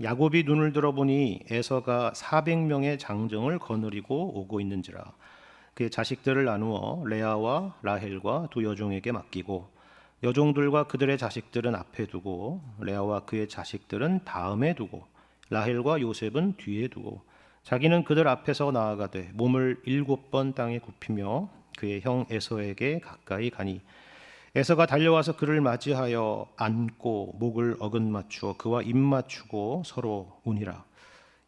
야곱이 눈을 들어보니 에서가 400명의 장정을 거느리고 오고 있는지라. 그의 자식들을 나누어 레아와 라헬과 두 여종에게 맡기고 여종들과 그들의 자식들은 앞에 두고 레아와 그의 자식들은 다음에 두고 라헬과 요셉은 뒤에 두고 자기는 그들 앞에서 나아가되 몸을 7번 땅에 굽히며 그의 형 에서에게 가까이 가니 에서가 달려와서 그를 맞이하여 안고 목을 어긋맞추어 그와 입 맞추고 서로 우니라.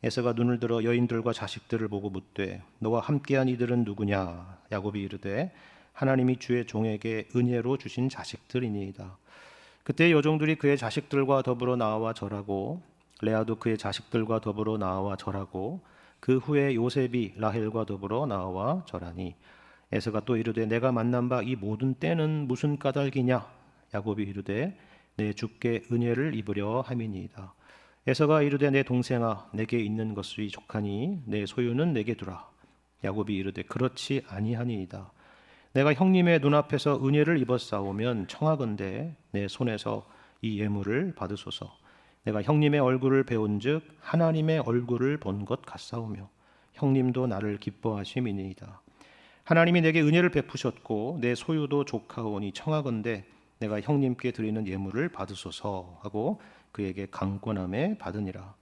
에서가 눈을 들어 여인들과 자식들을 보고 묻되 너와 함께한 이들은 누구냐? 야곱이 이르되 하나님이 주의 종에게 은혜로 주신 자식들이니이다. 그때 여종들이 그의 자식들과 더불어 나와 절하고 레아도 그의 자식들과 더불어 나와 절하고 그 후에 요셉이 라헬과 더불어 나와 절하니 에서가 또 이르되 내가 만난 바 이 모든 때는 무슨 까닭이냐? 야곱이 이르되 내 주께 은혜를 입으려 함이니이다. 에서가 이르되 내 동생아 내게 있는 것이 족하니 내 소유는 내게 두라. 야곱이 이르되 그렇지 아니하니이다. 내가 형님의 눈앞에서 은혜를 입었사오면 청하건대 내 손에서 이 예물을 받으소서. 내가 형님의 얼굴을 배운즉 하나님의 얼굴을 본 것 같사오며 형님도 나를 기뻐하심이니이다. 하나님이 내게 은혜를 베푸셨고 내 소유도 족하오니 청하건대 내가 형님께 드리는 예물을 받으소서 하고 그에게 강권함에 받으니라.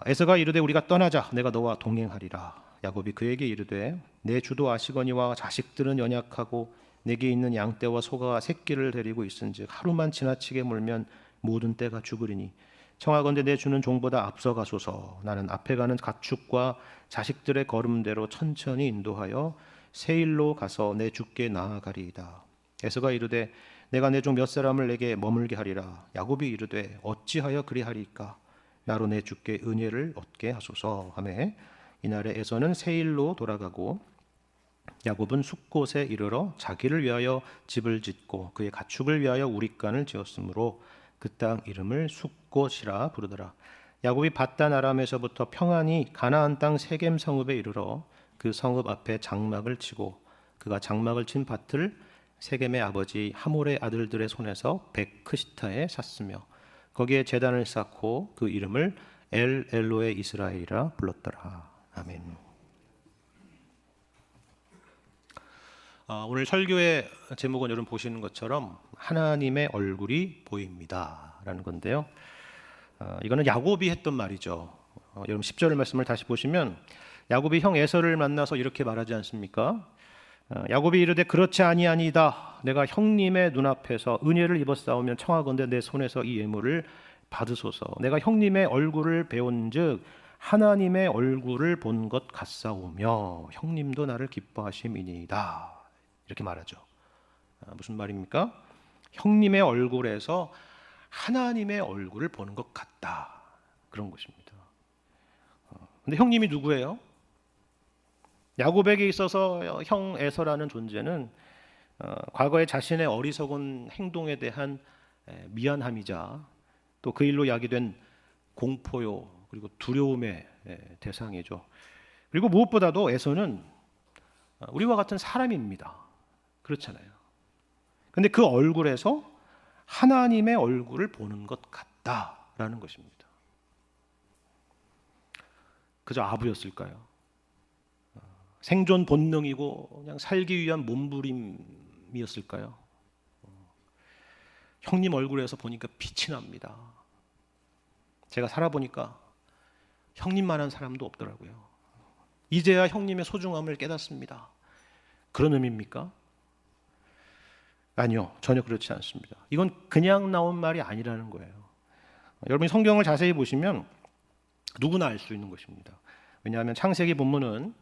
에서가 이르되 우리가 떠나자 내가 너와 동행하리라. 야곱이 그에게 이르되 내 주도 아시거니와 자식들은 연약하고 내게 있는 양떼와 소가 새끼를 데리고 있은즉 하루만 지나치게 물면 모든 떼가 죽으리니 청하건대 내 주는 종보다 앞서가소서. 나는 앞에 가는 가축과 자식들의 걸음대로 천천히 인도하여 세일로 가서 내 주께 나아가리이다. 에서가 이르되 내가 내 종 몇 사람을 내게 머물게 하리라. 야곱이 이르되 어찌하여 그리하리까? 나로 내 주께 은혜를 얻게 하소서 하매 이날에 에서는 세일로 돌아가고 야곱은 숫곳에 이르러 자기를 위하여 집을 짓고 그의 가축을 위하여 우릿간을 지었으므로 그 땅 이름을 숫곳이라 부르더라. 야곱이 밧단 아람에서부터 평안히 가나안 땅 세겜 성읍에 이르러 그 성읍 앞에 장막을 치고 그가 장막을 친 밭을 세겜의 아버지 하몰의 아들들의 손에서 백크시타에 샀으며 거기에 제단을 쌓고 그 이름을 엘 엘로에 이스라엘이라 불렀더라. 아멘. 오늘 설교의 제목은 여러분 보시는 것처럼 하나님의 얼굴이 보입니다 라는 건데요. 이거는 야곱이 했던 말이죠. 여러분 10절 말씀을 다시 보시면 야곱이 형 에서를 만나서 이렇게 말하지 않습니까? 야곱이 이르되 그렇지 아니하니이다. 내가 형님의 눈앞에서 은혜를 입었사오면 청하건대 내 손에서 이 예물을 받으소서. 내가 형님의 얼굴을 배운즉 하나님의 얼굴을 본 것 같사오며 형님도 나를 기뻐하심이니이다. 이렇게 말하죠. 무슨 말입니까? 형님의 얼굴에서 하나님의 얼굴을 보는 것 같다. 그런 것입니다. 근데 형님이 누구예요? 야곱에게 있어서 형 에서라는 존재는 과거에 자신의 어리석은 행동에 대한 미안함이자 또 그 일로 야기된 공포요 그리고 두려움의 대상이죠. 그리고 무엇보다도 에서는 우리와 같은 사람입니다. 그렇잖아요. 근데 그 얼굴에서 하나님의 얼굴을 보는 것 같다라는 것입니다. 그저 아부였을까요? 생존 본능이고 그냥 살기 위한 몸부림이었을까요? 형님 얼굴에서 보니까 빛이 납니다. 제가 살아보니까 형님만한 사람도 없더라고요. 이제야 형님의 소중함을 깨닫습니다. 그런 의미입니까? 아니요, 전혀 그렇지 않습니다. 이건 그냥 나온 말이 아니라는 거예요. 여러분이 성경을 자세히 보시면 누구나 알 수 있는 것입니다. 왜냐하면 창세기 본문은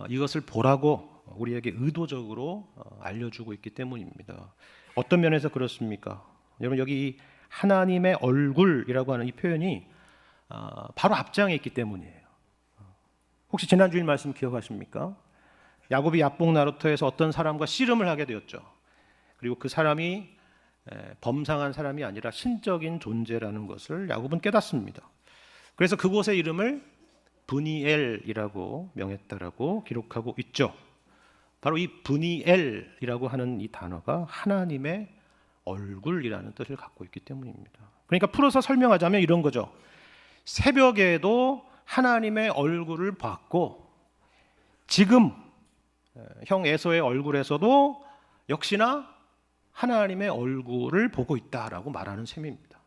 이것을 보라고 우리에게 의도적으로 알려주고 있기 때문입니다. 어떤 면에서 그렇습니까? 여러분 여기 하나님의 얼굴이라고 하는 이 표현이 바로 앞장에 있기 때문이에요. 혹시 지난주일 말씀 기억하십니까? 야곱이 야복 나루터에서 어떤 사람과 씨름을 하게 되었죠. 그리고 그 사람이 범상한 사람이 아니라 신적인 존재라는 것을 야곱은 깨닫습니다. 그래서 그곳의 이름을 브니엘이라고 명했다라고 기록하고 있죠. 바로 이 브니엘이라고 하는 이 단어가 하나님의 얼굴이라는 뜻을 갖고 있기 때문입니다. 그러니까 풀어서 설명하자면 이런 거죠. 새벽에도 하나님의 얼굴을 봤고 지금 형 에서의 얼굴에서도 역시나 하나님의 얼굴을 보고 있다라고 말하는 셈입니다.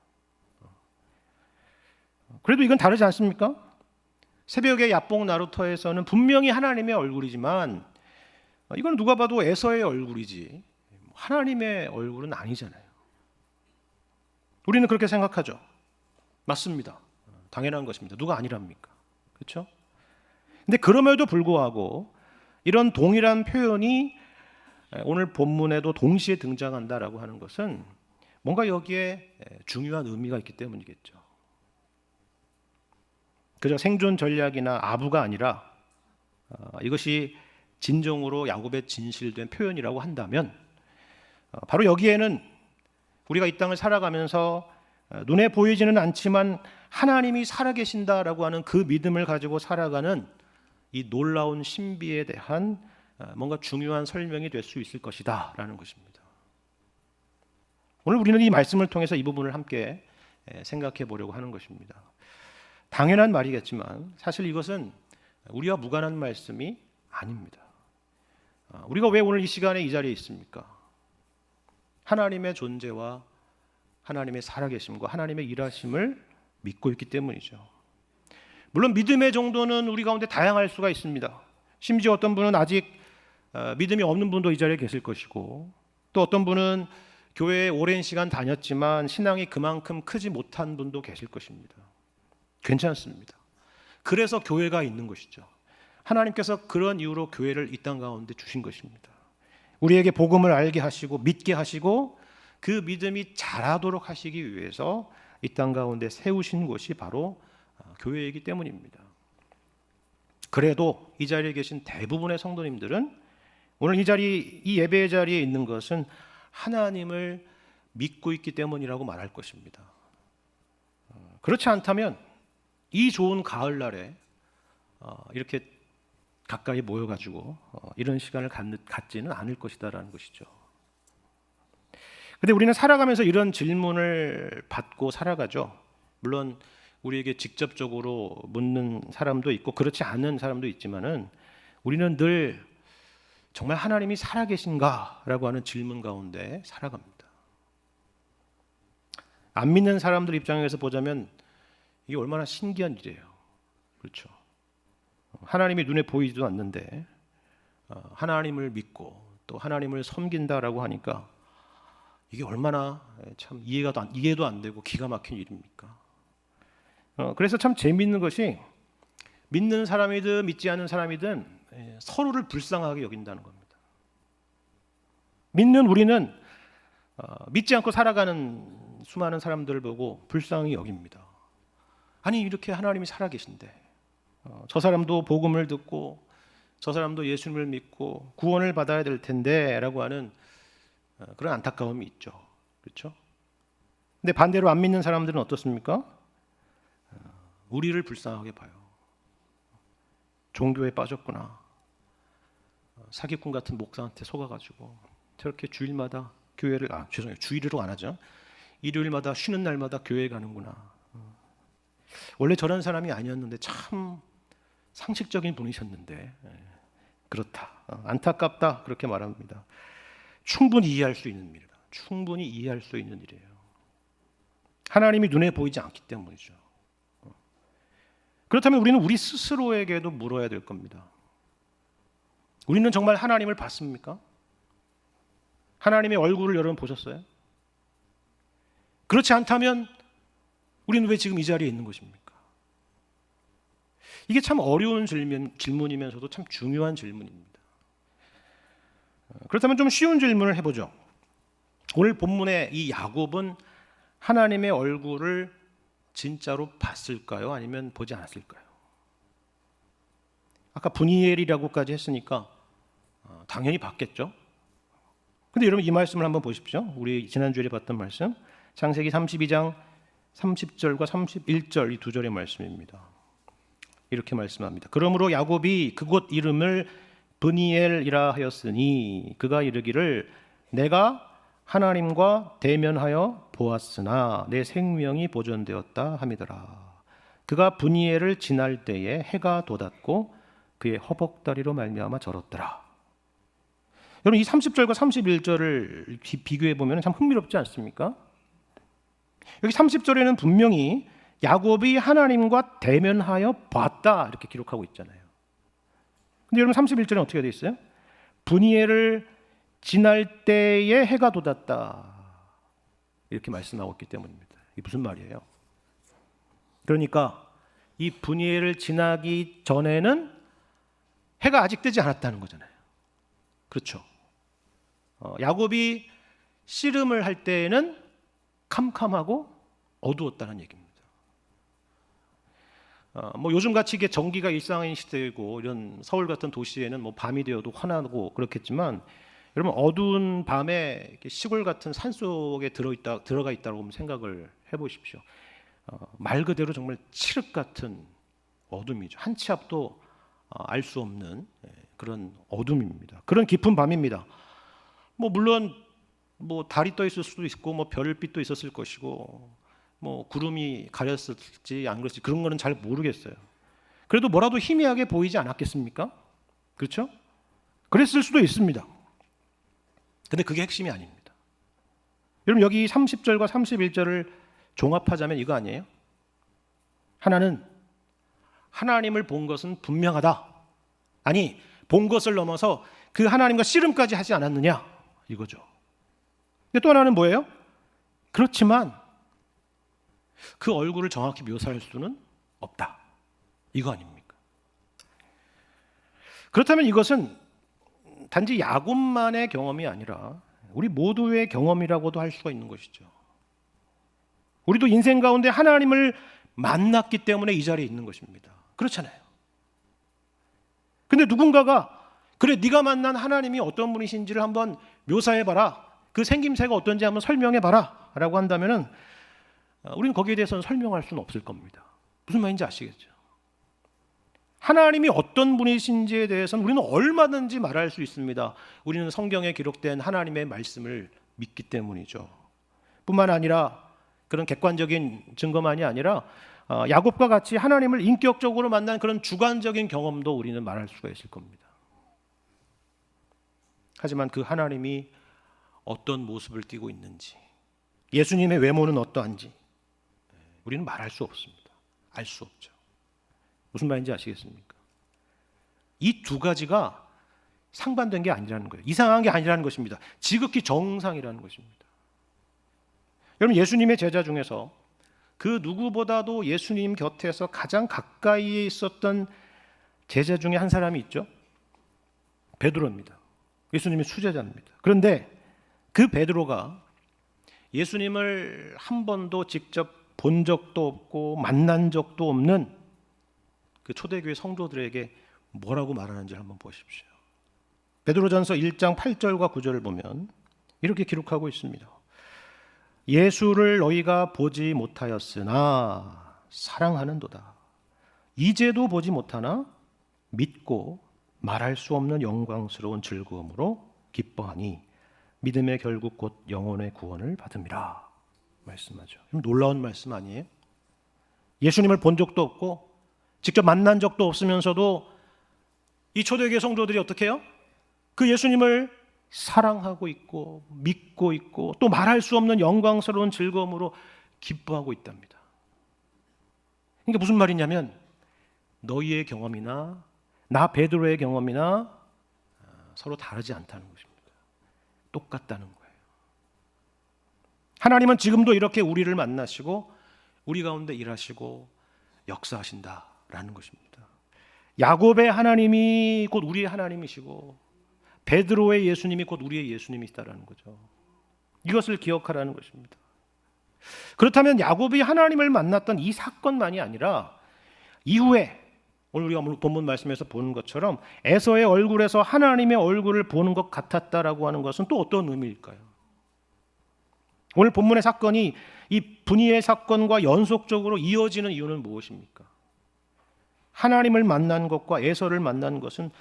그래도 이건 다르지 않습니까? 새벽의 야복 나루터에서는 분명히 하나님의 얼굴이지만 이건 누가 봐도 에서의 얼굴이지 하나님의 얼굴은 아니잖아요. 우리는 그렇게 생각하죠. 맞습니다. 당연한 것입니다. 누가 아니랍니까? 그렇죠? 근데 그럼에도 불구하고 이런 동일한 표현이 오늘 본문에도 동시에 등장한다라고 하는 것은 뭔가 여기에 중요한 의미가 있기 때문이겠죠. 그저 생존 전략이나 아부가 아니라 이것이 진정으로 야곱의 진실된 표현이라고 한다면 바로 여기에는 우리가 이 땅을 살아가면서 눈에 보이지는 않지만 하나님이 살아계신다라고 하는 그 믿음을 가지고 살아가는 이 놀라운 신비에 대한 뭔가 중요한 설명이 될 수 있을 것이다 라는 것입니다. 오늘 우리는 이 말씀을 통해서 이 부분을 함께 생각해 보려고 하는 것입니다. 당연한 말이겠지만 사실 이것은 우리와 무관한 말씀이 아닙니다. 우리가 왜 오늘 이 시간에 이 자리에 있습니까? 하나님의 존재와 하나님의 살아계심과 하나님의 일하심을 믿고 있기 때문이죠. 물론 믿음의 정도는 우리 가운데 다양할 수가 있습니다. 심지어 어떤 분은 아직 믿음이 없는 분도 이 자리에 계실 것이고 또 어떤 분은 교회에 오랜 시간 다녔지만 신앙이 그만큼 크지 못한 분도 계실 것입니다. 괜찮습니다. 그래서 교회가 있는 것이죠. 하나님께서 그런 이유로 교회를 이 땅 가운데 주신 것입니다. 우리에게 복음을 알게 하시고 믿게 하시고 그 믿음이 자라도록 하시기 위해서 이 땅 가운데 세우신 곳이 바로 교회이기 때문입니다. 그래도 이 자리에 계신 대부분의 성도님들은 오늘 이 예배의 자리에 있는 것은 하나님을 믿고 있기 때문이라고 말할 것입니다. 그렇지 않다면 이 좋은 가을날에 이렇게 가까이 모여가지고 이런 시간을 갖지는 않을 것이다라는 것이죠. 그런데 우리는 살아가면서 이런 질문을 받고 살아가죠. 물론 우리에게 직접적으로 묻는 사람도 있고 그렇지 않은 사람도 있지만은 우리는 늘 정말 하나님이 살아계신가라고 하는 질문 가운데 살아갑니다. 안 믿는 사람들 입장에서 보자면 이게 얼마나 신기한 일이에요. 그렇죠? 하나님이 눈에 보이지도 않는데 하나님을 믿고 또 하나님을 섬긴다라고 하니까 이게 얼마나 참 이해도 안 되고 기가 막힌 일입니까? 그래서 참 재미있는 것이 믿는 사람이든 믿지 않는 사람이든 서로를 불쌍하게 여긴다는 겁니다. 믿는 우리는 믿지 않고 살아가는 수많은 사람들을 보고 불쌍히 여깁니다. 아니 이렇게 하나님이 살아계신데 저 사람도 복음을 듣고 저 사람도 예수님을 믿고 구원을 받아야 될 텐데 라고 하는 그런 안타까움이 있죠. 그렇죠? 근데 반대로 안 믿는 사람들은 어떻습니까? 우리를 불쌍하게 봐요. 종교에 빠졌구나. 사기꾼 같은 목사한테 속아가지고 저렇게 주일마다 주일으로 안 하죠. 일요일마다 쉬는 날마다 교회에 가는구나. 원래 저런 사람이 아니었는데 참 상식적인 분이셨는데 그렇다. 안타깝다 그렇게 말합니다. 충분히 이해할 수 있는 일이다. 충분히 이해할 수 있는 일이에요. 하나님이 눈에 보이지 않기 때문이죠. 그렇다면 우리는 우리 스스로에게도 물어야 될 겁니다. 우리는 정말 하나님을 봤습니까? 하나님의 얼굴을 여러분 보셨어요? 그렇지 않다면 우리는 왜 지금 이 자리에 있는 것입니까? 이게 참 어려운 질문이면서도 참 중요한 질문입니다. 그렇다면 좀 쉬운 질문을 해보죠. 오늘 본문의 이 야곱은 하나님의 얼굴을 진짜로 봤을까요? 아니면 보지 않았을까요? 아까 브니엘이라고까지 했으니까 당연히 봤겠죠. 근데 여러분 이 말씀을 한번 보십시오. 우리 지난주에 봤던 말씀 창세기 32장 30절과 31절 이 두 절의 말씀입니다. 이렇게 말씀합니다. 그러므로 야곱이 그곳 이름을 브니엘이라 하였으니 그가 이르기를 내가 하나님과 대면하여 보았으나 내 생명이 보존되었다 함이더라. 그가 분이엘을 지날 때에 해가 돋았고 그의 허벅다리로 말미암아 절었더라. 여러분 이 30절과 31절을 비교해 보면 참 흥미롭지 않습니까? 여기 30절에는 분명히 야곱이 하나님과 대면하여 봤다 이렇게 기록하고 있잖아요. 근데 여러분 31절에 어떻게 되어 있어요? 분이엘을 지날 때에 해가 돋았다 이렇게 말씀하고 있기 때문입니다. 이게 무슨 말이에요? 그러니까 이 분이엘을 지나기 전에는 해가 아직 뜨지 않았다는 거잖아요. 그렇죠? 야곱이 씨름을 할 때에는 캄캄하고 어두웠다는 얘기입니다. 뭐 요즘같이 이게 전기가 일상인 시대이고 이런 서울 같은 도시에는 뭐 밤이 되어도 환하고 그렇겠지만 여러분 어두운 밤에 시골 같은 산 속에 들어가 있다고 생각을 해보십시오. 말 그대로 정말 칠흑 같은 어둠이죠. 한 치 앞도 알 수 없는 그런 어둠입니다. 그런 깊은 밤입니다. 뭐 물론 뭐 달이 떠 있을 수도 있고 뭐 별빛도 있었을 것이고 뭐 구름이 가렸을지 안 그랬을지 그런 거는 잘 모르겠어요. 그래도 뭐라도 희미하게 보이지 않았겠습니까? 그렇죠? 그랬을 수도 있습니다. 근데 그게 핵심이 아닙니다. 여러분 여기 30절과 31절을 종합하자면 이거 아니에요? 하나는 하나님을 본 것은 분명하다. 아니 본 것을 넘어서 그 하나님과 씨름까지 하지 않았느냐 이거죠. 근데 또 하나는 뭐예요? 그렇지만 그 얼굴을 정확히 묘사할 수는 없다. 이거 아닙니까? 그렇다면 이것은 단지 야곱만의 경험이 아니라 우리 모두의 경험이라고도 할 수가 있는 것이죠. 우리도 인생 가운데 하나님을 만났기 때문에 이 자리에 있는 것입니다. 그렇잖아요. 근데 누군가가 그래 네가 만난 하나님이 어떤 분이신지를 한번 묘사해봐라. 그 생김새가 어떤지 한번 설명해봐라 라고 한다면 우리는 거기에 대해서는 설명할 수는 없을 겁니다. 무슨 말인지 아시겠죠? 하나님이 어떤 분이신지에 대해서는 우리는 얼마든지 말할 수 있습니다. 우리는 성경에 기록된 하나님의 말씀을 믿기 때문이죠. 뿐만 아니라 그런 객관적인 증거만이 아니라 야곱과 같이 하나님을 인격적으로 만난 그런 주관적인 경험도 우리는 말할 수가 있을 겁니다. 하지만 그 하나님이 어떤 모습을 띠고 있는지, 예수님의 외모는 어떠한지 우리는 말할 수 없습니다. 알 수 없죠. 무슨 말인지 아시겠습니까? 이 두 가지가 상반된 게 아니라는 거예요. 이상한 게 아니라는 것입니다. 지극히 정상이라는 것입니다. 여러분 예수님의 제자 중에서 그 누구보다도 예수님 곁에서 가장 가까이에 있었던 제자 중에 한 사람이 있죠. 베드로입니다. 예수님의 수제자입니다. 그런데 그 베드로가 예수님을 한 번도 직접 본 적도 없고 만난 적도 없는 그 초대교회 성도들에게 뭐라고 말하는지 한번 보십시오. 베드로전서 1장 8절과 9절을 보면 이렇게 기록하고 있습니다. 예수를 너희가 보지 못하였으나 사랑하는도다. 이제도 보지 못하나 믿고 말할 수 없는 영광스러운 즐거움으로 기뻐하니 믿음의 결국 곧 영혼의 구원을 받음이라 말씀하죠. 놀라운 말씀 아니에요? 예수님을 본 적도 없고 직접 만난 적도 없으면서도 이 초대교회 성도들이 어떻게 해요? 그 예수님을 사랑하고 있고 믿고 있고 또 말할 수 없는 영광스러운 즐거움으로 기뻐하고 있답니다. 그러니까 무슨 말이냐면 너희의 경험이나 나 베드로의 경험이나 서로 다르지 않다는 것입니다. 똑같다는 거예요. 하나님은 지금도 이렇게 우리를 만나시고 우리 가운데 일하시고 역사하신다라는 것입니다. 야곱의 하나님이 곧 우리의 하나님이시고 베드로의 예수님이 곧 우리의 예수님이시다라는 거죠. 이것을 기억하라는 것입니다. 그렇다면 야곱이 하나님을 만났던 이 사건만이 아니라 이후에 오늘 우리가 본문 말씀에서 보는 것처럼 에서의 얼굴에서 하나님의 얼굴을 보는 것 같았다라고 하는 것은 또 어떤 의미일까요? 오늘 본문의 사건이 이 분이엘 사건과 연속적으로 이어지는 이유는 무엇입니까? 하나님을 만난 것과 에서를 만난 것은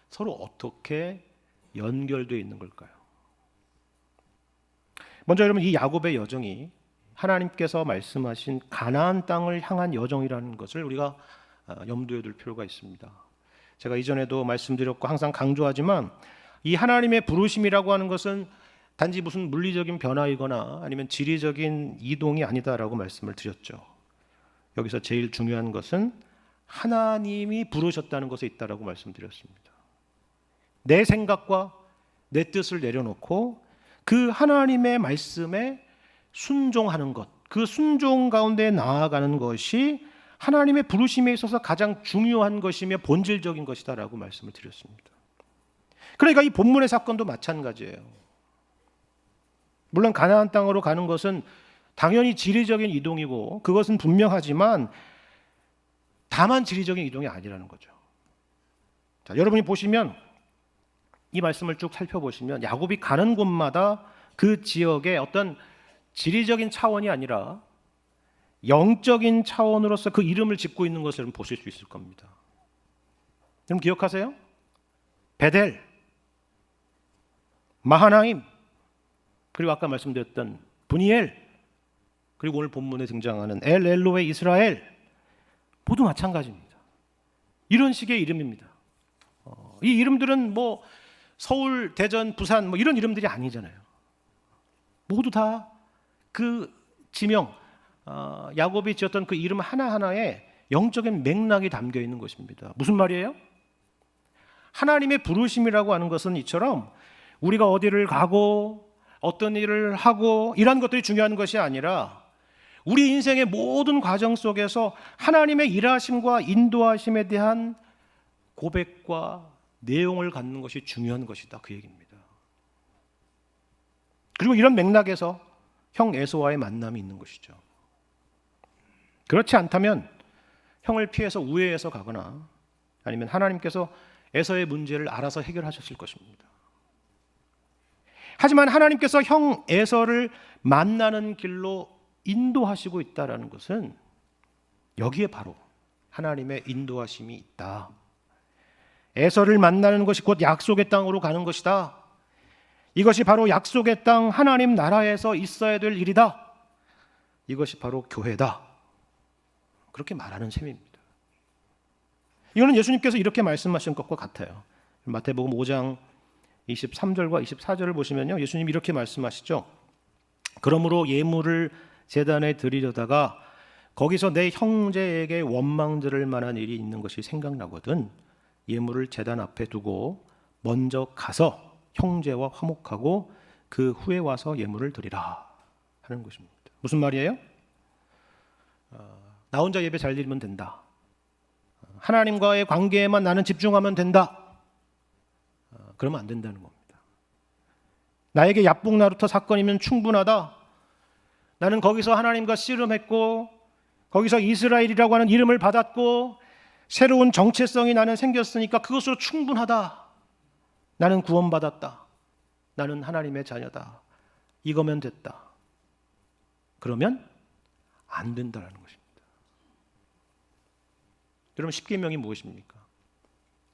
서로 어떻게 연결되어 있는 걸까요? 먼저 여러분 이 야곱의 여정이 하나님께서 말씀하신 가나안 땅을 향한 여정이라는 것을 우리가 염두에 둘 필요가 있습니다. 제가 이전에도 말씀드렸고 항상 강조하지만 이 하나님의 부르심이라고 하는 것은 단지 무슨 물리적인 변화이거나 아니면 지리적인 이동이 아니다라고 말씀을 드렸죠. 여기서 제일 중요한 것은 하나님이 부르셨다는 것에 있다라고 말씀드렸습니다. 내 생각과 내 뜻을 내려놓고 그 하나님의 말씀에 순종하는 것, 그 순종 가운데 나아가는 것이 하나님의 부르심에 있어서 가장 중요한 것이며 본질적인 것이다라고 말씀을 드렸습니다. 그러니까 이 본문의 사건도 마찬가지예요. 물론 가나안 땅으로 가는 것은 당연히 지리적인 이동이고 그것은 분명하지만 다만 지리적인 이동이 아니라는 거죠. 자, 여러분이 보시면 이 말씀을 쭉 살펴보시면 야곱이 가는 곳마다 그 지역의 어떤 지리적인 차원이 아니라 영적인 차원으로서 그 이름을 짓고 있는 것을 보실 수 있을 겁니다. 여러분 기억하세요? 베델, 마하나임, 그리고 아까 말씀드렸던 브니엘, 그리고 오늘 본문에 등장하는 엘 엘로에 이스라엘, 모두 마찬가지입니다. 이런 식의 이름입니다. 이 이름들은 뭐 서울, 대전, 부산 뭐 이런 이름들이 아니잖아요. 모두 다 그 지명, 야곱이 지었던 그 이름 하나하나에 영적인 맥락이 담겨 있는 것입니다. 무슨 말이에요? 하나님의 부르심이라고 하는 것은 이처럼 우리가 어디를 가고 어떤 일을 하고 이런 것들이 중요한 것이 아니라 우리 인생의 모든 과정 속에서 하나님의 일하심과 인도하심에 대한 고백과 내용을 갖는 것이 중요한 것이다, 그 얘기입니다. 그리고 이런 맥락에서 형 에서와의 만남이 있는 것이죠. 그렇지 않다면 형을 피해서 우회해서 가거나 아니면 하나님께서 에서의 문제를 알아서 해결하셨을 것입니다. 하지만 하나님께서 형 에서를 만나는 길로 인도하시고 있다라는 것은 여기에 바로 하나님의 인도하심이 있다. 에서를 만나는 것이 곧 약속의 땅으로 가는 것이다. 이것이 바로 약속의 땅 하나님 나라에서 있어야 될 일이다. 이것이 바로 교회다. 그렇게 말하는 셈입니다. 이거는 예수님께서 이렇게 말씀하신 것과 같아요. 마태복음 5장 23절과 24절을 보시면요, 예수님이 이렇게 말씀하시죠. 그러므로 예물을 제단에 드리려다가 거기서 내 형제에게 원망 들을 만한 일이 있는 것이 생각나거든 예물을 제단 앞에 두고 먼저 가서 형제와 화목하고 그 후에 와서 예물을 드리라 하는 것입니다. 무슨 말이에요? 나 혼자 예배 잘 드리면 된다. 하나님과의 관계에만 나는 집중하면 된다. 그러면 안 된다는 겁니다. 나에게 야복나루터 사건이면 충분하다. 나는 거기서 하나님과 씨름했고 거기서 이스라엘이라고 하는 이름을 받았고 새로운 정체성이 나는 생겼으니까 그것으로 충분하다. 나는 구원받았다. 나는 하나님의 자녀다. 이거면 됐다. 그러면 안 된다는 것입니다. 여러분, 십계명이 무엇입니까?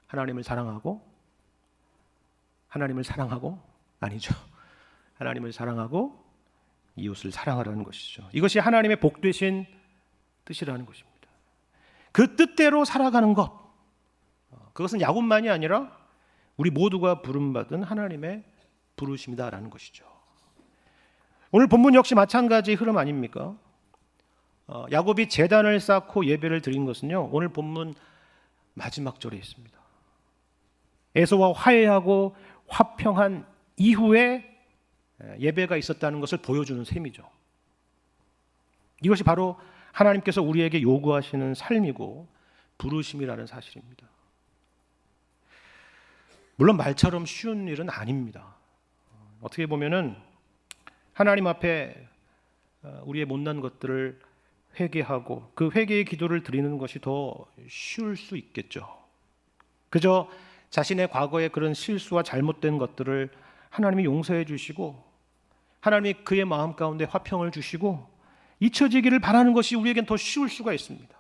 하나님을 사랑하고 아니죠. 하나님을 사랑하고 이웃을 사랑하라는 것이죠. 이것이 하나님의 복되신 뜻이라는 것입니다. 그 뜻대로 살아가는 것, 그것은 야곱만이 아니라 우리 모두가 부름받은 하나님의 부르심이다라는 것이죠. 오늘 본문 역시 마찬가지 흐름 아닙니까? 야곱이 제단을 쌓고 예배를 드린 것은요, 오늘 본문 마지막 절에 있습니다. 에서와 화해하고 화평한 이후에 예배가 있었다는 것을 보여주는 셈이죠. 이것이 바로 하나님께서 우리에게 요구하시는 삶이고 부르심이라는 사실입니다. 물론 말처럼 쉬운 일은 아닙니다. 어떻게 보면은 하나님 앞에 우리의 못난 것들을 회개하고 그 회개의 기도를 드리는 것이 더 쉬울 수 있겠죠. 그저 자신의 과거의 그런 실수와 잘못된 것들을 하나님이 용서해 주시고 하나님이 그의 마음 가운데 화평을 주시고 잊혀지기를 바라는 것이 우리에겐 더 쉬울 수가 있습니다.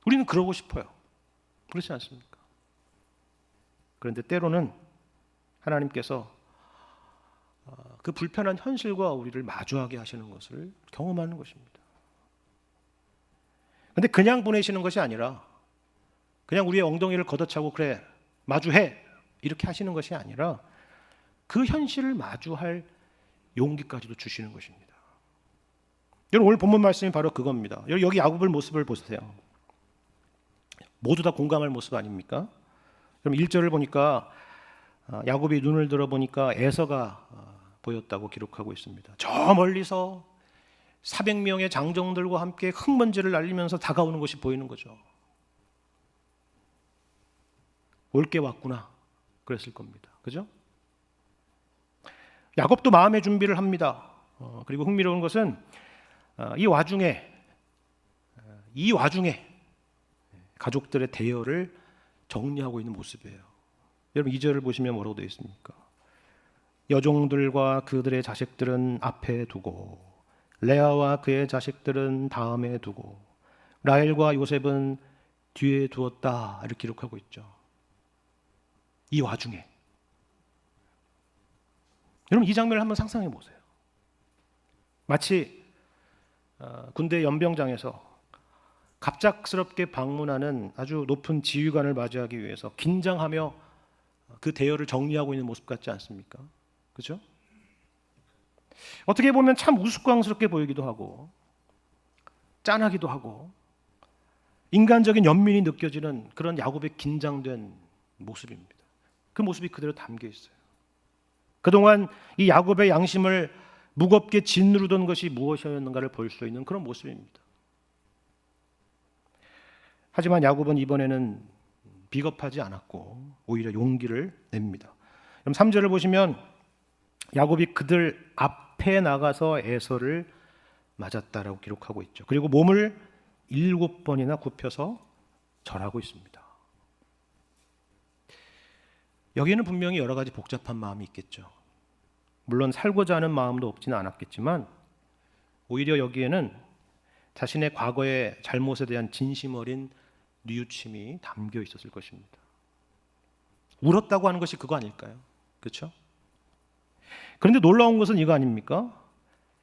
우리는 그러고 싶어요. 그렇지 않습니까? 그런데 때로는 하나님께서 그 불편한 현실과 우리를 마주하게 하시는 것을 경험하는 것입니다. 근데 그냥 보내시는 것이 아니라 그냥 우리의 엉덩이를 걷어차고 그래 마주해 이렇게 하시는 것이 아니라 그 현실을 마주할 용기까지도 주시는 것입니다. 여러분 오늘 본문 말씀이 바로 그겁니다. 여기 야곱의 모습을 보세요. 모두 다 공감할 모습 아닙니까? 그럼 1절을 보니까 야곱이 눈을 들어보니까 에서가 보였다고 기록하고 있습니다. 저 멀리서 400명의 장정들과 함께 흙먼지를 날리면서 다가오는 것이 보이는 거죠. 올 게 왔구나 그랬을 겁니다. 그죠? 야곱도 마음의 준비를 합니다. 그리고 흥미로운 것은 이 와중에 가족들의 대여를 정리하고 있는 모습이에요. 여러분 2절을 보시면 뭐라고 되어 있습니까? 여종들과 그들의 자식들은 앞에 두고 레아와 그의 자식들은 다음에 두고 라헬과 요셉은 뒤에 두었다 이렇게 기록하고 있죠. 이 와중에 여러분 이 장면을 한번 상상해 보세요. 마치 군대 연병장에서 갑작스럽게 방문하는 아주 높은 지휘관을 맞이하기 위해서 긴장하며 그 대열을 정리하고 있는 모습 같지 않습니까? 그렇죠? 어떻게 보면 참 우스꽝스럽게 보이기도 하고 짠하기도 하고 인간적인 연민이 느껴지는 그런 야곱의 긴장된 모습입니다. 그 모습이 그대로 담겨 있어요. 그동안 이 야곱의 양심을 무겁게 짓누르던 것이 무엇이었는가를 볼 수 있는 그런 모습입니다. 하지만 야곱은 이번에는 비겁하지 않았고 오히려 용기를 냅니다. 그럼 3절을 보시면 야곱이 그들 앞에 나가서 에서를 맞았다라고 기록하고 있죠. 그리고 몸을 7번이나 굽혀서 절하고 있습니다. 여기에는 분명히 여러 가지 복잡한 마음이 있겠죠. 물론 살고자 하는 마음도 없지는 않았겠지만 오히려 여기에는 자신의 과거의 잘못에 대한 진심 어린 뉘우침이 담겨 있었을 것입니다. 울었다고 하는 것이 그거 아닐까요? 그렇죠? 그런데 놀라운 것은 이거 아닙니까?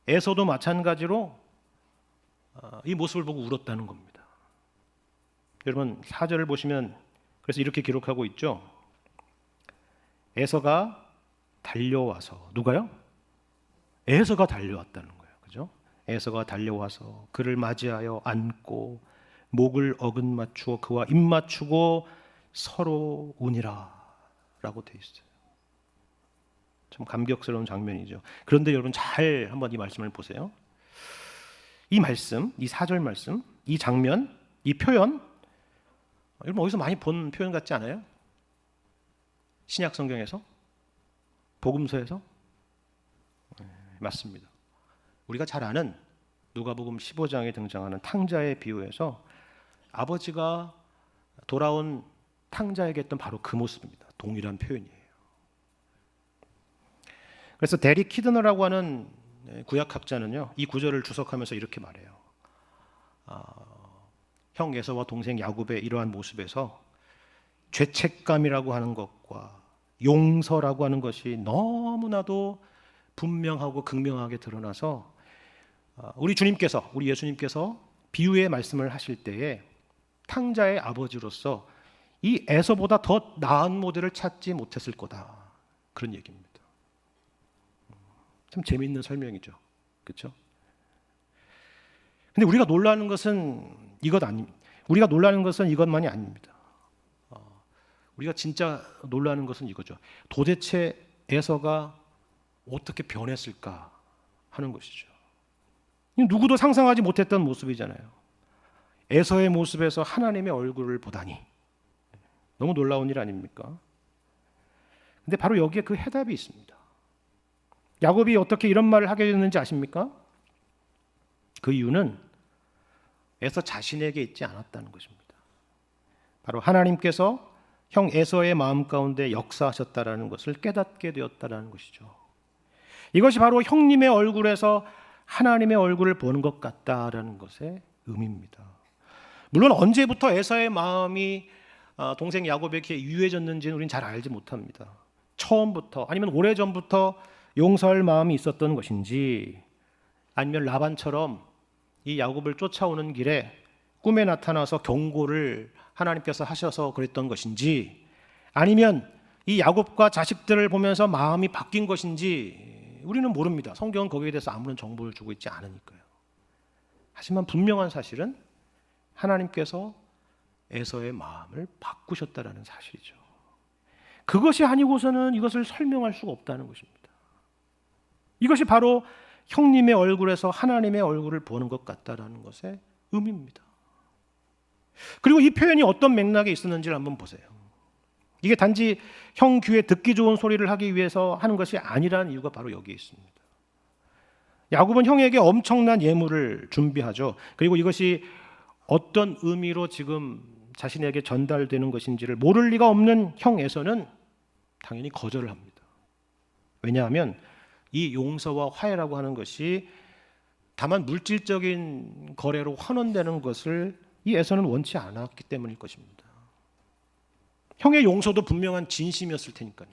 에서도 마찬가지로 이 모습을 보고 울었다는 겁니다. 여러분 4절을 보시면 그래서 이렇게 기록하고 있죠. 에서가 달려와서 누가요? 에서가 달려왔다는 거예요. 그죠? 에서가 달려와서 그를 맞이하여 안고 목을 어긋맞추어 그와 입 맞추고 서로 우니라 라고 되어 있어요. 참 감격스러운 장면이죠. 그런데 여러분 잘 한번 이 말씀을 보세요. 이 말씀, 이 4절 말씀, 이 장면, 이 표현 여러분 어디서 많이 본 표현 같지 않아요? 신약 성경에서? 복음서에서? 맞습니다. 우리가 잘 아는 누가복음 15장에 등장하는 탕자의 비유에서 아버지가 돌아온 탕자에게 했던 바로 그 모습입니다. 동일한 표현이에요. 그래서 데리 키드너라고 하는 구약학자는요, 이 구절을 주석하면서 이렇게 말해요. 형 에서와 동생 야곱의 이러한 모습에서 죄책감이라고 하는 것과 용서라고 하는 것이 너무나도 분명하고 극명하게 드러나서 우리 예수님께서 비유의 말씀을 하실 때에 탕자의 아버지로서 이 에서보다 더 나은 모델을 찾지 못했을 거다. 그런 얘기입니다. 참 재미있는 설명이죠. 그렇죠? 근데 우리가 놀라는 것은 우리가 놀라는 것은 이것만이 아닙니다. 우리가 진짜 놀라는 것은 이거죠. 도대체 에서가 어떻게 변했을까 하는 것이죠. 누구도 상상하지 못했던 모습이잖아요. 에서의 모습에서 하나님의 얼굴을 보다니 너무 놀라운 일 아닙니까? 근데 바로 여기에 그 해답이 있습니다. 야곱이 어떻게 이런 말을 하게 됐는지 아십니까? 그 이유는 에서 자신에게 있지 않았다는 것입니다. 바로 하나님께서 형 에서의 마음 가운데 역사하셨다라는 것을 깨닫게 되었다라는 것이죠. 이것이 바로 형님의 얼굴에서 하나님의 얼굴을 보는 것 같다라는 것의 의미입니다. 물론 언제부터 에서의 마음이 동생 야곱에게 유해졌는지는 우리는 잘 알지 못합니다. 처음부터 아니면 오래전부터 용서할 마음이 있었던 것인지, 아니면 라반처럼 이 야곱을 쫓아오는 길에 꿈에 나타나서 경고를 하나님께서 하셔서 그랬던 것인지, 아니면 이 야곱과 자식들을 보면서 마음이 바뀐 것인지 우리는 모릅니다. 성경은 거기에 대해서 아무런 정보를 주고 있지 않으니까요. 하지만 분명한 사실은 하나님께서 에서의 마음을 바꾸셨다라는 사실이죠. 그것이 아니고서는 이것을 설명할 수가 없다는 것입니다. 이것이 바로 형님의 얼굴에서 하나님의 얼굴을 보는 것 같다라는 것의 의미입니다. 그리고 이 표현이 어떤 맥락에 있었는지를 한번 보세요. 이게 단지 형 귀에 듣기 좋은 소리를 하기 위해서 하는 것이 아니라는 이유가 바로 여기에 있습니다. 야곱은 형에게 엄청난 예물을 준비하죠. 그리고 이것이 어떤 의미로 지금 자신에게 전달되는 것인지를 모를 리가 없는 형 에서는 당연히 거절을 합니다. 왜냐하면 이 용서와 화해라고 하는 것이 다만 물질적인 거래로 환원되는 것을 이 에서는 원치 않았기 때문일 것입니다. 형의 용서도 분명한 진심이었을 테니까요.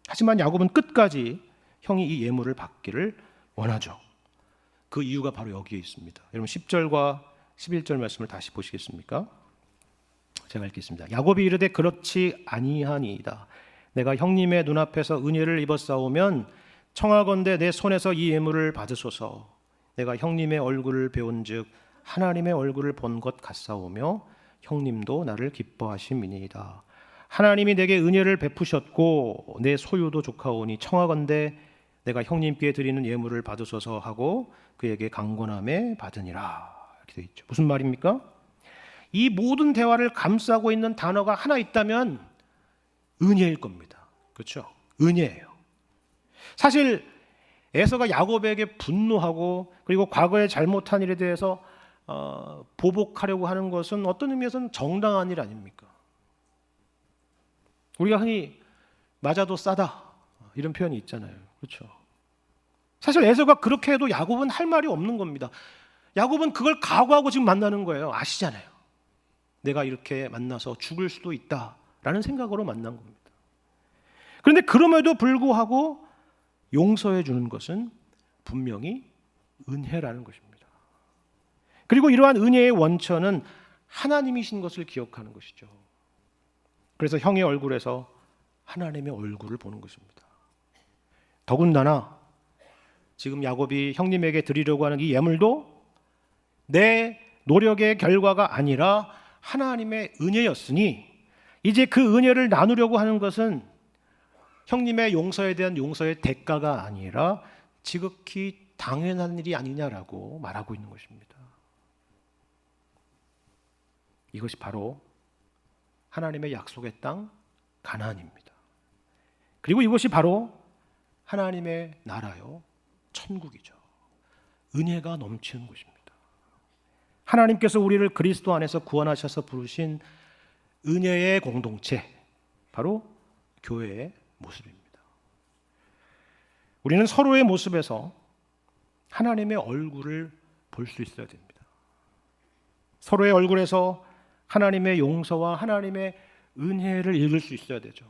하지만 야곱은 끝까지 형이 이 예물을 받기를 원하죠. 그 이유가 바로 여기에 있습니다. 여러분 10절과 11절 말씀을 다시 보시겠습니까? 제가 읽겠습니다. 야곱이 이르되 그렇지 아니하니이다. 내가 형님의 눈앞에서 은혜를 입었사오면 청하건대 내 손에서 이 예물을 받으소서. 내가 형님의 얼굴을 배운즉 하나님의 얼굴을 본 것 같사오며 형님도 나를 기뻐하심이니이다. 하나님이 내게 은혜를 베푸셨고 내 소유도 조카오니 청하건대 내가 형님께 드리는 예물을 받으소서 하고 그에게 강권함에 받으니라. 이렇게 되어 있죠. 무슨 말입니까? 이 모든 대화를 감싸고 있는 단어가 하나 있다면 은혜일 겁니다. 그렇죠? 은혜예요. 사실 에서가 야곱에게 분노하고 그리고 과거에 잘못한 일에 대해서 보복하려고 하는 것은 어떤 의미에서는 정당한 일 아닙니까? 우리가 흔히 맞아도 싸다 이런 표현이 있잖아요. 그렇죠? 사실 에서가 그렇게 해도 야곱은 할 말이 없는 겁니다. 야곱은 그걸 각오하고 지금 만나는 거예요. 아시잖아요. 내가 이렇게 만나서 죽을 수도 있다라는 생각으로 만난 겁니다. 그런데 그럼에도 불구하고 용서해 주는 것은 분명히 은혜라는 것입니다. 그리고 이러한 은혜의 원천은 하나님이신 것을 기억하는 것이죠. 그래서 형의 얼굴에서 하나님의 얼굴을 보는 것입니다. 더군다나 지금 야곱이 형님에게 드리려고 하는 이 예물도 내 노력의 결과가 아니라 하나님의 은혜였으니 이제 그 은혜를 나누려고 하는 것은 형님의 용서에 대한 용서의 대가가 아니라 지극히 당연한 일이 아니냐라고 말하고 있는 것입니다. 이것이 바로 하나님의 약속의 땅 가나안입니다. 그리고 이것이 바로 하나님의 나라요 천국이죠. 은혜가 넘치는 곳입니다. 하나님께서 우리를 그리스도 안에서 구원하셔서 부르신 은혜의 공동체, 바로 교회의 모습입니다. 우리는 서로의 모습에서 하나님의 얼굴을 볼 수 있어야 됩니다. 서로의 얼굴에서 하나님의 용서와 하나님의 은혜를 읽을 수 있어야 되죠.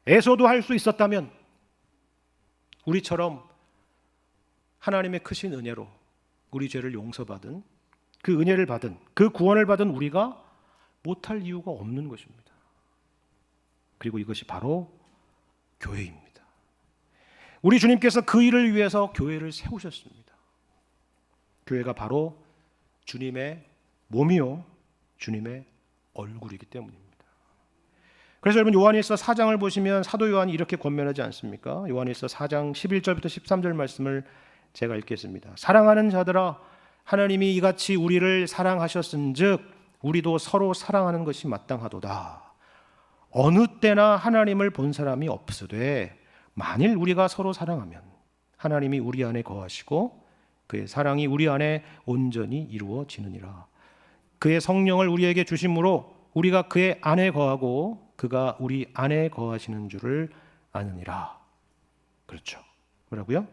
에서도 할 수 있었다면 우리처럼 하나님의 크신 은혜로 우리 죄를 용서받은 그 은혜를 받은 그 구원을 받은 우리가 못할 이유가 없는 것입니다. 그리고 이것이 바로 교회입니다. 우리 주님께서 그 일을 위해서 교회를 세우셨습니다. 교회가 바로 주님의 몸이요 주님의 얼굴이기 때문입니다. 그래서 여러분 요한일서 4장을 보시면 사도 요한이 이렇게 권면하지 않습니까? 요한일서 4장 11절부터 13절 말씀을 제가 읽겠습니다. 사랑하는 자들아 하나님이 이같이 우리를 사랑하셨은즉 우리도 서로 사랑하는 것이 마땅하도다. 어느 때나 하나님을 본 사람이 없으되 만일 우리가 서로 사랑하면 하나님이 우리 안에 거하시고 그의 사랑이 우리 안에 온전히 이루어지느니라. 그의 성령을 우리에게 주심으로 우리가 그의 안에 거하고 그가 우리 안에 거하시는 줄을 아느니라. 그렇죠. 뭐라고요?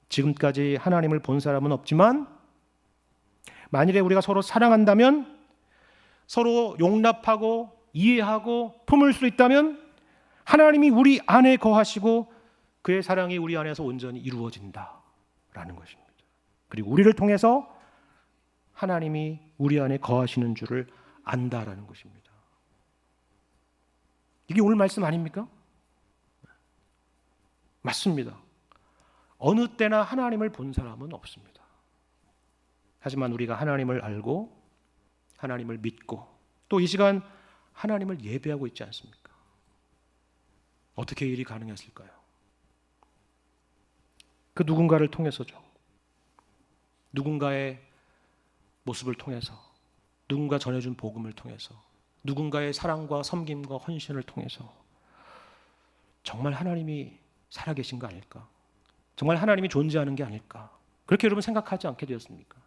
지금까지 하나님을 본 사람은 없지만 만일에 우리가 서로 사랑한다면 서로 용납하고 이해하고 품을 수 있다면 하나님이 우리 안에 거하시고 그의 사랑이 우리 안에서 온전히 이루어진다라는 것입니다. 그리고 우리를 통해서 하나님이 우리 안에 거하시는 줄을 안다라는 것입니다. 이게 오늘 말씀 아닙니까? 맞습니다. 어느 때나 하나님을 본 사람은 없습니다. 하지만 우리가 하나님을 알고 하나님을 믿고 또 이 시간 하나님을 예배하고 있지 않습니까? 어떻게 일이 가능했을까요? 그 누군가를 통해서죠. 누군가의 모습을 통해서, 누군가 전해준 복음을 통해서, 누군가의 사랑과 섬김과 헌신을 통해서 정말 하나님이 살아계신 거 아닐까? 정말 하나님이 존재하는 게 아닐까? 그렇게 여러분 생각하지 않게 되었습니까?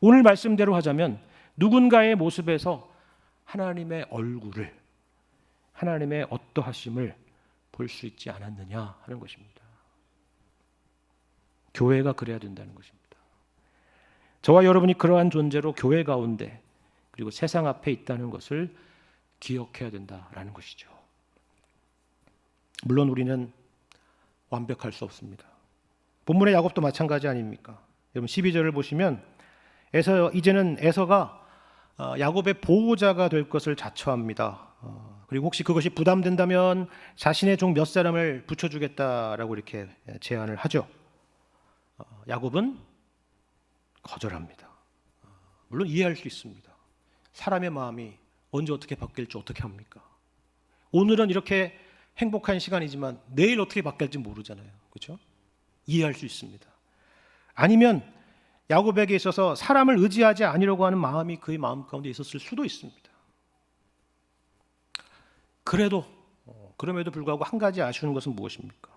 오늘 말씀대로 하자면 누군가의 모습에서 하나님의 얼굴을, 하나님의 어떠하심을 볼 수 있지 않았느냐 하는 것입니다. 교회가 그래야 된다는 것입니다. 저와 여러분이 그러한 존재로 교회 가운데 그리고 세상 앞에 있다는 것을 기억해야 된다라는 것이죠. 물론 우리는 완벽할 수 없습니다. 본문의 야곱도 마찬가지 아닙니까? 여러분 12절을 보시면 이제는 에서가 야곱의 보호자가 될 것을 자처합니다. 그리고 혹시 그것이 부담된다면 자신의 종 몇 사람을 붙여주겠다라고 이렇게 제안을 하죠. 야곱은 거절합니다. 물론 이해할 수 있습니다. 사람의 마음이 언제 어떻게 바뀔지 어떻게 합니까? 오늘은 이렇게 행복한 시간이지만 내일 어떻게 바뀔지 모르잖아요. 그렇죠? 이해할 수 있습니다. 아니면 야곱에게 있어서 사람을 의지하지 아니려고 하는 마음이 그의 마음 가운데 있었을 수도 있습니다. 그럼에도 불구하고 한 가지 아쉬운 것은 무엇입니까?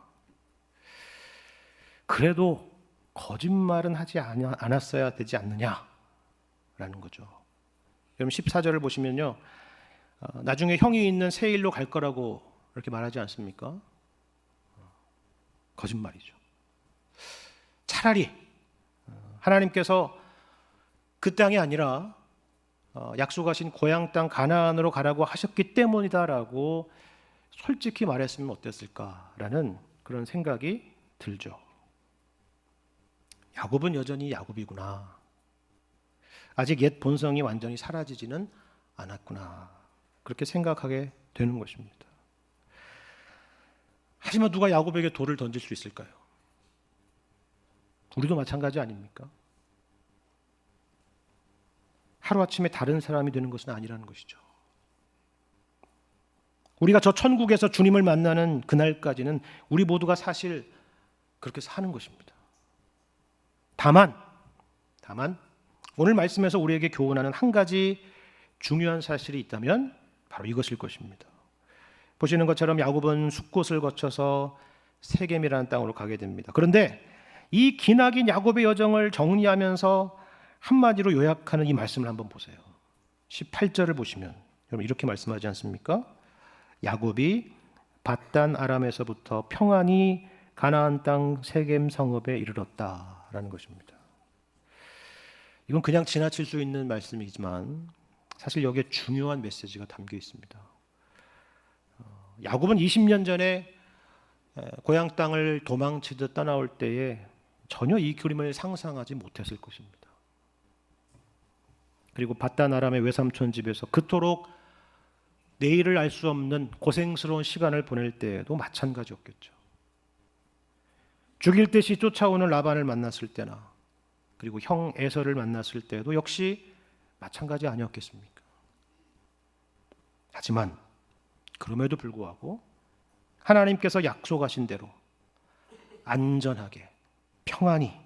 그래도 거짓말은 하지 않았어야 되지 않느냐라는 거죠. 여러분 14절을 보시면요, 나중에 형이 있는 세일로 갈 거라고 이렇게 말하지 않습니까? 거짓말이죠. 차라리 하나님께서 그 땅이 아니라 약속하신 고향 땅 가나안으로 가라고 하셨기 때문이다라고 솔직히 말했으면 어땠을까라는 그런 생각이 들죠. 야곱은 여전히 야곱이구나. 아직 옛 본성이 완전히 사라지지는 않았구나. 그렇게 생각하게 되는 것입니다. 하지만 누가 야곱에게 돌을 던질 수 있을까요? 우리도 마찬가지 아닙니까? 하루아침에 다른 사람이 되는 것은 아니라는 것이죠. 우리가 저 천국에서 주님을 만나는 그날까지는 우리 모두가 사실 그렇게 사는 것입니다. 다만 오늘 말씀에서 우리에게 교훈하는 한 가지 중요한 사실이 있다면 바로 이것일 것입니다. 보시는 것처럼 야곱은 숫곳을 거쳐서 세겜이라는 땅으로 가게 됩니다. 그런데 이 기나긴 야곱의 여정을 정리하면서 한마디로 요약하는 이 말씀을 한번 보세요. 18절을 보시면 여러분 이렇게 말씀하지 않습니까? 야곱이 밧단 아람에서부터 평안히 가나안 땅 세겜 성읍에 이르렀다라는 것입니다. 이건 그냥 지나칠 수 있는 말씀이지만 사실 여기에 중요한 메시지가 담겨 있습니다. 야곱은 20년 전에 고향 땅을 도망치듯 떠나올 때에 전혀 이 그림을 상상하지 못했을 것입니다. 그리고 밧단 아람의 외삼촌 집에서 그토록 내일을 알 수 없는 고생스러운 시간을 보낼 때에도 마찬가지였겠죠. 죽일 듯이 쫓아오는 라반을 만났을 때나 그리고 형 에서를 만났을 때도 역시 마찬가지 아니었겠습니까? 하지만 그럼에도 불구하고 하나님께서 약속하신 대로 안전하게 평안히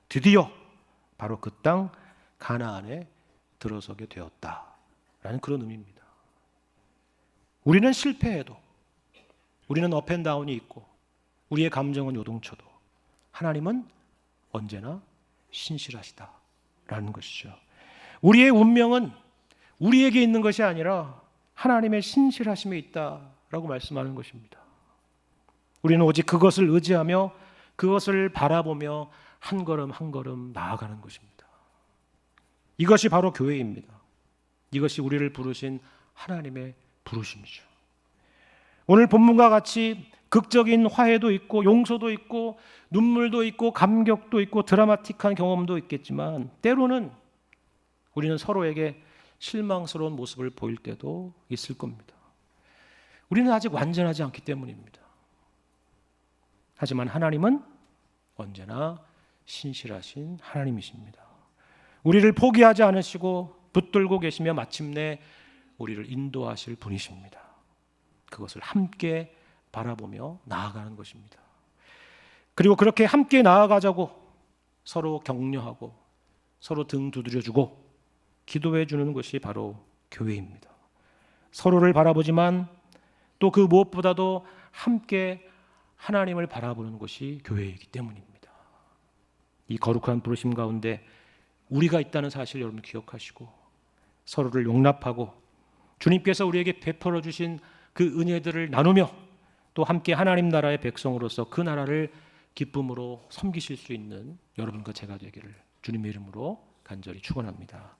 드디어 바로 그 땅 가나안에 들어서게 되었다라는 그런 의미입니다. 우리는 실패해도 우리는 업앤다운이 있고 우리의 감정은 요동쳐도 하나님은 언제나 신실하시다라는 것이죠. 우리의 운명은 우리에게 있는 것이 아니라 하나님의 신실하심에 있다라고 말씀하는 것입니다. 우리는 오직 그것을 의지하며 그것을 바라보며 한 걸음 한 걸음 나아가는 것입니다. 이것이 바로 교회입니다. 이것이 우리를 부르신 하나님의 부르심이죠. 오늘 본문과 같이 극적인 화해도 있고 용서도 있고 눈물도 있고 감격도 있고 드라마틱한 경험도 있겠지만 때로는 우리는 서로에게 실망스러운 모습을 보일 때도 있을 겁니다. 우리는 아직 완전하지 않기 때문입니다. 하지만 하나님은 언제나 신실하신 하나님이십니다. 우리를 포기하지 않으시고 붙들고 계시며 마침내 우리를 인도하실 분이십니다. 그것을 함께 바라보며 나아가는 것입니다. 그리고 그렇게 함께 나아가자고 서로 격려하고 서로 등 두드려주고 기도해 주는 것이 바로 교회입니다. 서로를 바라보지만 또 그 무엇보다도 함께 하나님을 바라보는 것이 교회이기 때문입니다. 이 거룩한 부르심 가운데 우리가 있다는 사실 여러분 기억하시고 서로를 용납하고 주님께서 우리에게 베풀어 주신 그 은혜들을 나누며 또 함께 하나님 나라의 백성으로서 그 나라를 기쁨으로 섬기실 수 있는 여러분과 제가 되기를 주님의 이름으로 간절히 축원합니다.